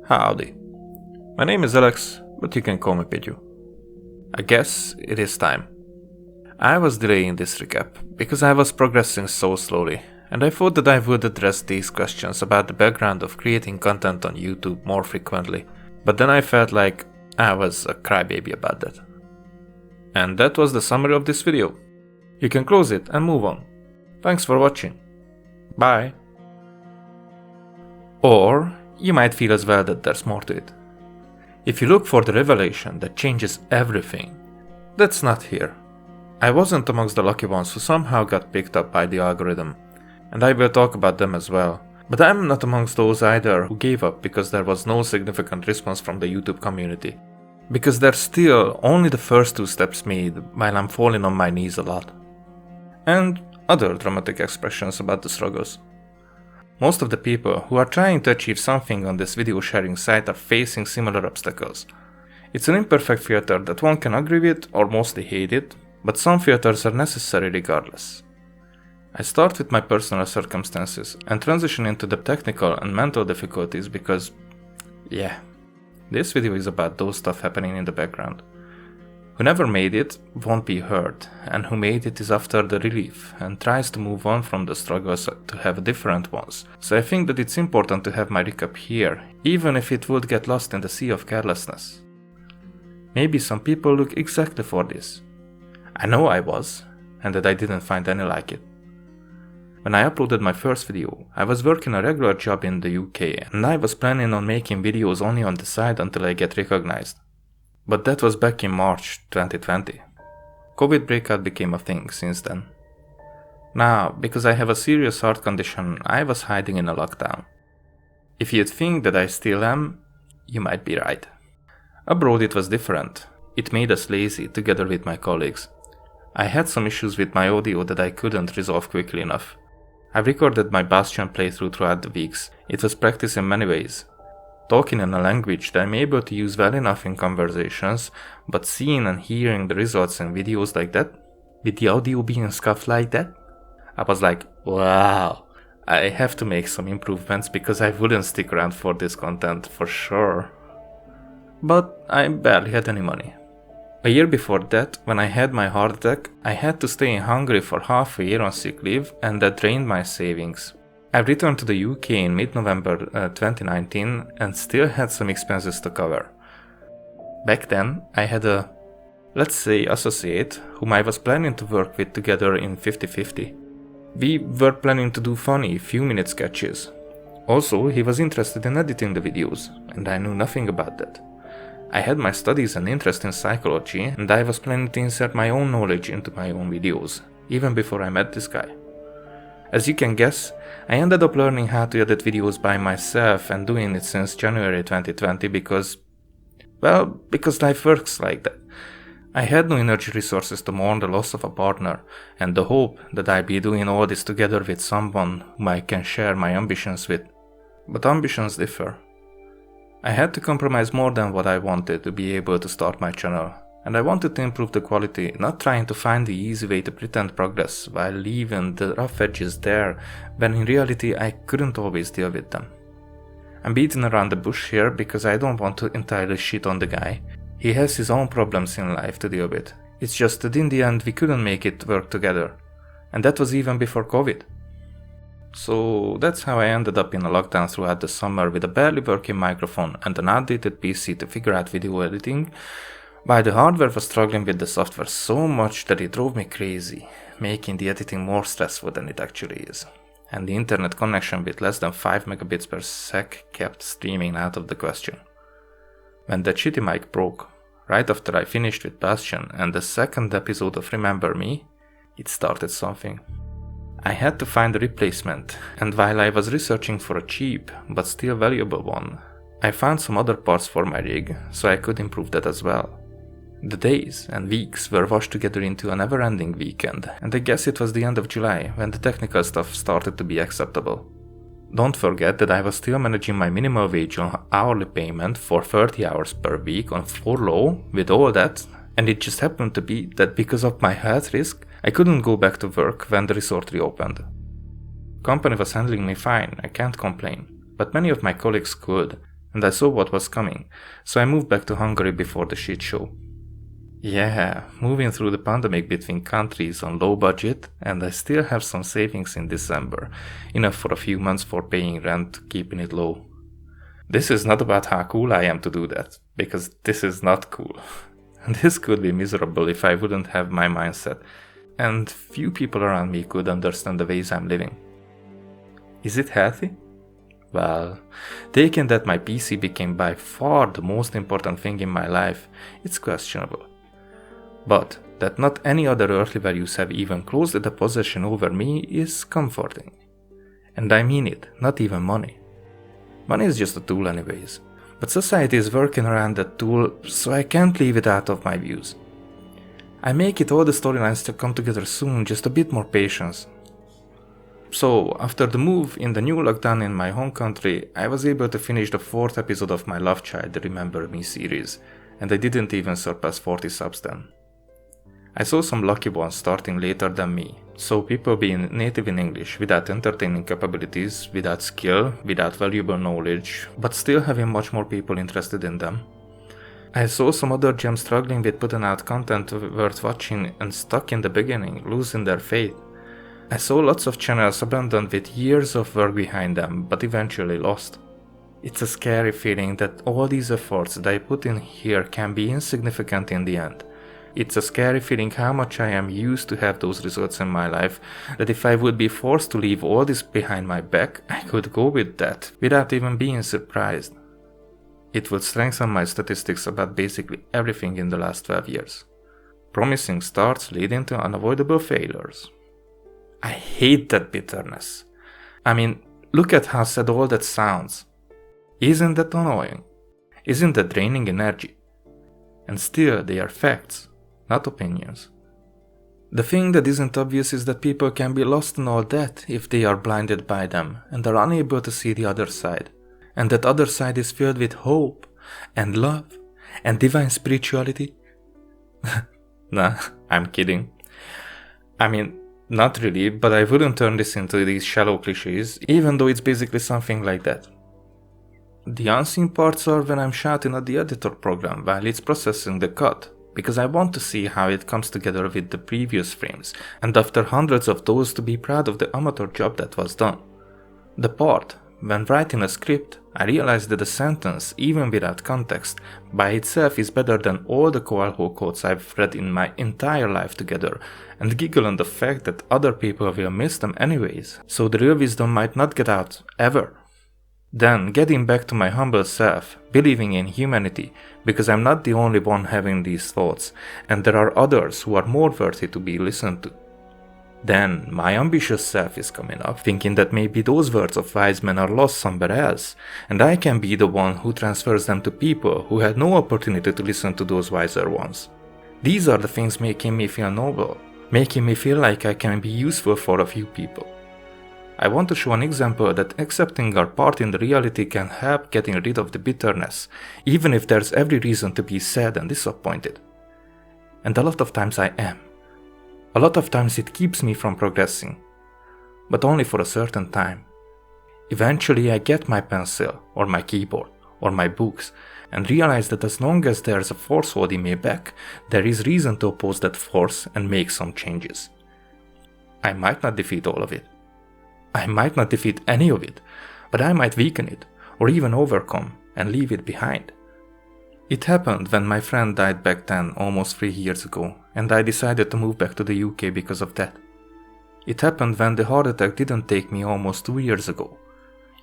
Howdy. My name is Alex, but you can call me Pidgew. I guess it is time. I was delaying this recap because I was progressing so slowly, and I thought that I would address these questions about the background of creating content on YouTube more frequently, but then I felt like I was a crybaby about that. And that was the summary of this video. You can close it and move on. Thanks for watching. Bye. Or you might feel as well that there's more to it. If you look for the revelation that changes everything, that's not here. I wasn't amongst the lucky ones who somehow got picked up by the algorithm, and I will talk about them as well. But I'm not amongst those either who gave up because there was no significant response from the YouTube community. Because there's still only the first 2 steps made while I'm falling on my knees a lot. And other dramatic expressions about the struggles. Most of the people who are trying to achieve something on this video sharing site are facing similar obstacles. It's an imperfect filter that one can agree with or mostly hate it, but some filters are necessary regardless. I start with my personal circumstances and transition into the technical and mental difficulties because, yeah, this video is about those stuff happening in the background. Who never made it won't be hurt, and who made it is after the relief and tries to move on from the struggles to have different ones. So I think that it's important to have my recap here, even if it would get lost in the sea of carelessness. Maybe some people look exactly for this. I know I was, and that I didn't find any like it. When I uploaded my first video, I was working a regular job in the UK, and I was planning on making videos only on the side until I get recognized. But that was back in March 2020. COVID breakout became a thing since then. Now, because I have a serious heart condition, I was hiding in a lockdown. If you'd think that I still am, you might be right. Abroad it was different. It made us lazy together with my colleagues. I had some issues with my audio that I couldn't resolve quickly enough. I recorded my Bastion playthrough throughout the weeks. It was practice in many ways. Talking in a language that I'm able to use well enough in conversations, but seeing and hearing the results in videos like that, with the audio being scuffed like that, I was like, wow, I have to make some improvements because I wouldn't stick around for this content for sure. But I barely had any money. A year before that, when I had my heart attack, I had to stay in Hungary for half a year on sick leave, and that drained my savings. I returned to the UK in mid-November 2019 and still had some expenses to cover. Back then, I had a, let's say, associate whom I was planning to work with together in 50-50. We were planning to do funny few-minute sketches. Also, he was interested in editing the videos, and I knew nothing about that. I had my studies and interest in psychology, and I was planning to insert my own knowledge into my own videos, even before I met this guy. As you can guess, I ended up learning how to edit videos by myself and doing it since January 2020 because life works like that. I had no energy resources to mourn the loss of a partner and the hope that I'd be doing all this together with someone whom I can share my ambitions with. But ambitions differ. I had to compromise more than what I wanted to be able to start my channel. And I wanted to improve the quality, not trying to find the easy way to pretend progress while leaving the rough edges there, when in reality I couldn't always deal with them. I'm beating around the bush here because I don't want to entirely shit on the guy. He has his own problems in life to deal with. It's just that in the end we couldn't make it work together. And that was even before COVID. So that's how I ended up in a lockdown throughout the summer with a barely working microphone and an outdated PC to figure out video editing, while the hardware was struggling with the software so much that it drove me crazy, making the editing more stressful than it actually is. And the internet connection with less than 5 megabits per sec kept streaming out of the question. When that shitty mic broke, right after I finished with Bastion and the second episode of Remember Me, it started something. I had to find a replacement, and while I was researching for a cheap but still valuable one, I found some other parts for my rig, so I could improve that as well. The days and weeks were washed together into a never-ending weekend, and I guess it was the end of July when the technical stuff started to be acceptable. Don't forget that I was still managing my minimum wage on hourly payment for 30 hours per week on furlough with all that, and it just happened to be that because of my health risk, I couldn't go back to work when the resort reopened. Company was handling me fine, I can't complain, but many of my colleagues could, and I saw what was coming, so I moved back to Hungary before the shit show. Yeah, moving through the pandemic between countries on low budget, and I still have some savings in December, enough for a few months for paying rent, keeping it low. This is not about how cool I am to do that, because this is not cool. This could be miserable if I wouldn't have my mindset, and few people around me could understand the ways I'm living. Is it healthy? Well, taking that my PC became by far the most important thing in my life, it's questionable. But that not any other earthly values have even closely the possession over me is comforting. And I mean it, not even money. Money is just a tool anyways, but society is working around that tool, so I can't leave it out of my views. I make it all the storylines to come together soon, just a bit more patience. So, after the move in the new lockdown in my home country, I was able to finish the 4th episode of my Love Child Remember Me series, and I didn't even surpass 40 subs then. I saw some lucky ones starting later than me, so people being native in English without entertaining capabilities, without skill, without valuable knowledge, but still having much more people interested in them. I saw some other gems struggling with putting out content worth watching and stuck in the beginning, losing their faith. I saw lots of channels abandoned with years of work behind them, but eventually lost. It's a scary feeling that all these efforts that I put in here can be insignificant in the end. It's a scary feeling how much I am used to have those results in my life, that if I would be forced to leave all this behind my back, I could go with that, without even being surprised. It would strengthen my statistics about basically everything in the last 12 years. Promising starts leading to unavoidable failures. I hate that bitterness. I mean, look at how sad all that sounds. Isn't that annoying? Isn't that draining energy? And still, they are facts, not opinions. The thing that isn't obvious is that people can be lost in all that if they are blinded by them and are unable to see the other side. And that other side is filled with hope and love and divine spirituality. Nah, I'm kidding. I mean, not really, but I wouldn't turn this into these shallow cliches, even though it's basically something like that. The unseen parts are when I'm shouting at the editor program while it's processing the cut, because I want to see how it comes together with the previous frames, and after hundreds of those to be proud of the amateur job that was done. The part when writing a script, I realized that a sentence, even without context, by itself is better than all the Coelho quotes I've read in my entire life together, and giggle on the fact that other people will miss them anyways, so the real wisdom might not get out, ever. Then, getting back to my humble self, believing in humanity, because I'm not the only one having these thoughts, and there are others who are more worthy to be listened to. Then, my ambitious self is coming up, thinking that maybe those words of wise men are lost somewhere else, and I can be the one who transfers them to people who had no opportunity to listen to those wiser ones. These are the things making me feel noble, making me feel like I can be useful for a few people. I want to show an example that accepting our part in the reality can help getting rid of the bitterness, even if there's every reason to be sad and disappointed. And a lot of times I am. A lot of times it keeps me from progressing, but only for a certain time. Eventually I get my pencil, or my keyboard, or my books, and realize that as long as there's a force holding me back, there is reason to oppose that force and make some changes. I might not defeat all of it. I might not defeat any of it, but I might weaken it, or even overcome, and leave it behind. It happened when my friend died back then, almost 3 years ago, and I decided to move back to the UK because of that. It happened when the heart attack didn't take me almost 2 years ago.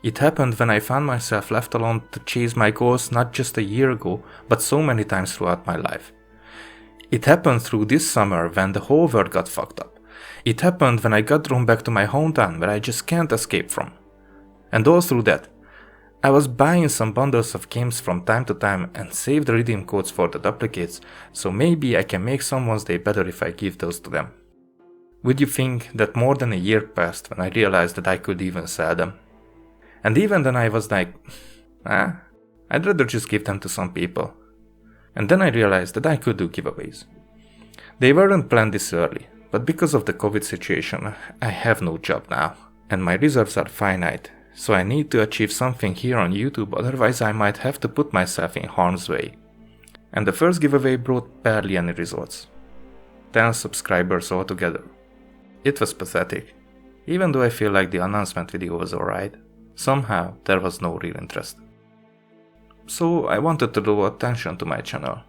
It happened when I found myself left alone to chase my goals not just a year ago, but so many times throughout my life. It happened through this summer when the whole world got fucked up. It happened when I got drawn back to my hometown where I just can't escape from. And all through that, I was buying some bundles of games from time to time and saved the redeem codes for the duplicates, so maybe I can make someone's day better if I give those to them. Would you think that more than a year passed when I realized that I could even sell them? And even then I was like, I'd rather just give them to some people. And then I realized that I could do giveaways. They weren't planned this early, but because of the COVID situation, I have no job now, and my reserves are finite, So I need to achieve something here on YouTube, otherwise I might have to put myself in harm's way. And the first giveaway brought barely any results. 10 subscribers altogether. It was pathetic. Even though I feel like the announcement video was alright, somehow there was no real interest. So I wanted to draw attention to my channel.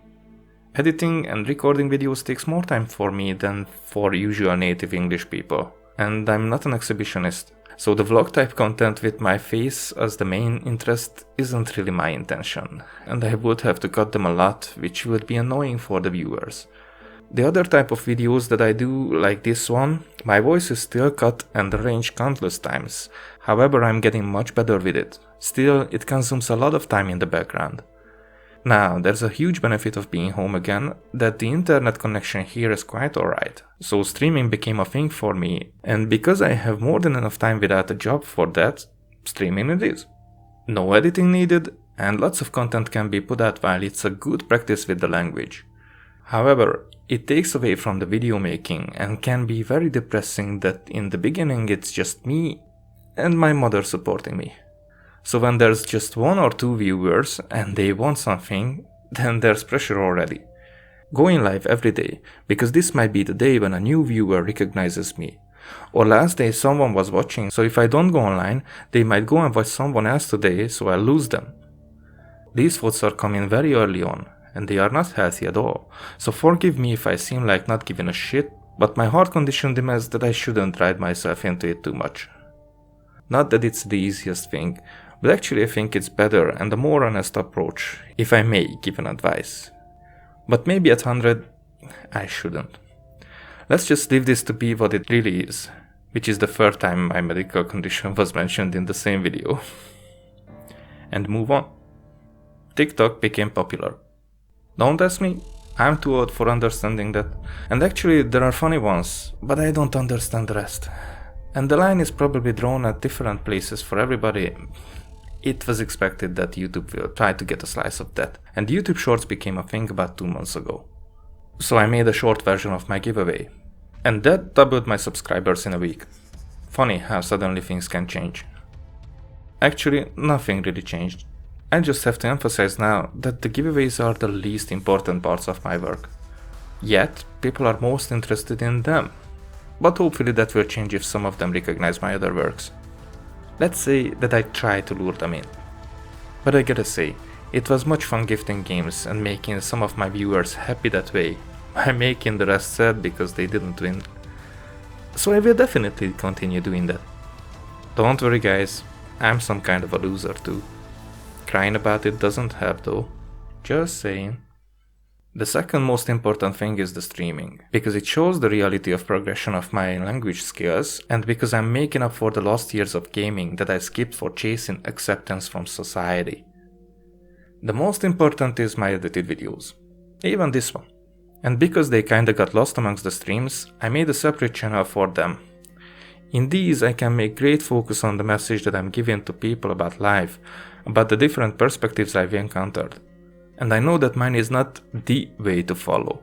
Editing and recording videos takes more time for me than for usual native English people, and I'm not an exhibitionist, so the vlog type content with my face as the main interest isn't really my intention, and I would have to cut them a lot, which would be annoying for the viewers. The other type of videos that I do, like this one, my voice is still cut and arranged countless times. However, I'm getting much better with it. Still, it consumes a lot of time in the background. Now, there's a huge benefit of being home again, that the internet connection here is quite alright, so streaming became a thing for me, and because I have more than enough time without a job for that, streaming it is. No editing needed, and lots of content can be put out while it's a good practice with the language. However, it takes away from the video making and can be very depressing that in the beginning it's just me and my mother supporting me. So when there's just 1 or 2 viewers and they want something, then there's pressure already. Going live every day, because this might be the day when a new viewer recognizes me. Or last day someone was watching, so if I don't go online, they might go and watch someone else today, so I'll lose them. These thoughts are coming very early on, and they are not healthy at all, so forgive me if I seem like not giving a shit, but my heart condition demands that I shouldn't drag myself into it too much. Not that it's the easiest thing, but actually I think it's better and a more honest approach, if I may give an advice. But maybe at 100, I shouldn't. Let's just leave this to be what it really is, which is the third time my medical condition was mentioned in the same video. And move on. TikTok became popular. Don't ask me, I'm too old for understanding that. And actually there are funny ones, but I don't understand the rest. And the line is probably drawn at different places for everybody. It was expected that YouTube will try to get a slice of that, and YouTube Shorts became a thing about 2 months ago. So I made a short version of my giveaway, and that doubled my subscribers in a week. Funny how suddenly things can change. Actually, nothing really changed. I just have to emphasize now that the giveaways are the least important parts of my work. Yet, people are most interested in them. But hopefully that will change if some of them recognize my other works. Let's say that I try to lure them in. But I gotta say, it was much fun gifting games and making some of my viewers happy that way, by making the rest sad because they didn't win. So I will definitely continue doing that. Don't worry guys, I'm some kind of a loser too. Crying about it doesn't help though, just saying. The second most important thing is the streaming, because it shows the reality of progression of my language skills, and because I'm making up for the lost years of gaming that I skipped for chasing acceptance from society. The most important is my edited videos, even this one. And because they kinda got lost amongst the streams, I made a separate channel for them. In these I can make great focus on the message that I'm giving to people about life, about the different perspectives I've encountered. And I know that mine is not the way to follow.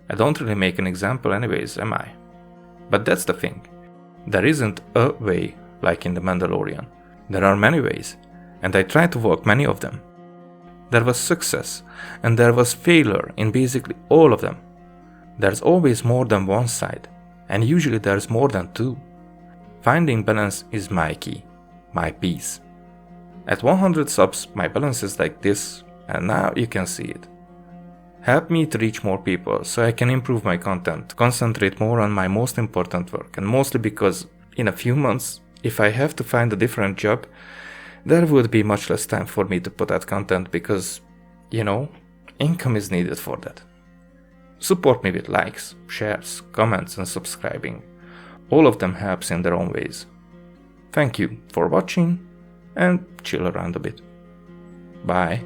I don't really make an example anyways, am I? But that's the thing. There isn't a way, like in The Mandalorian. There are many ways, and I try to walk many of them. There was success, and there was failure in basically all of them. There's always more than one side, and usually there's more than two. Finding balance is my key, my peace. At 100 subs, my balance is like this, and now you can see it. Help me to reach more people so I can improve my content, concentrate more on my most important work, and mostly because in a few months, if I have to find a different job, there would be much less time for me to put out content because, income is needed for that. Support me with likes, shares, comments and subscribing. All of them helps in their own ways. Thank you for watching and chill around a bit. Bye.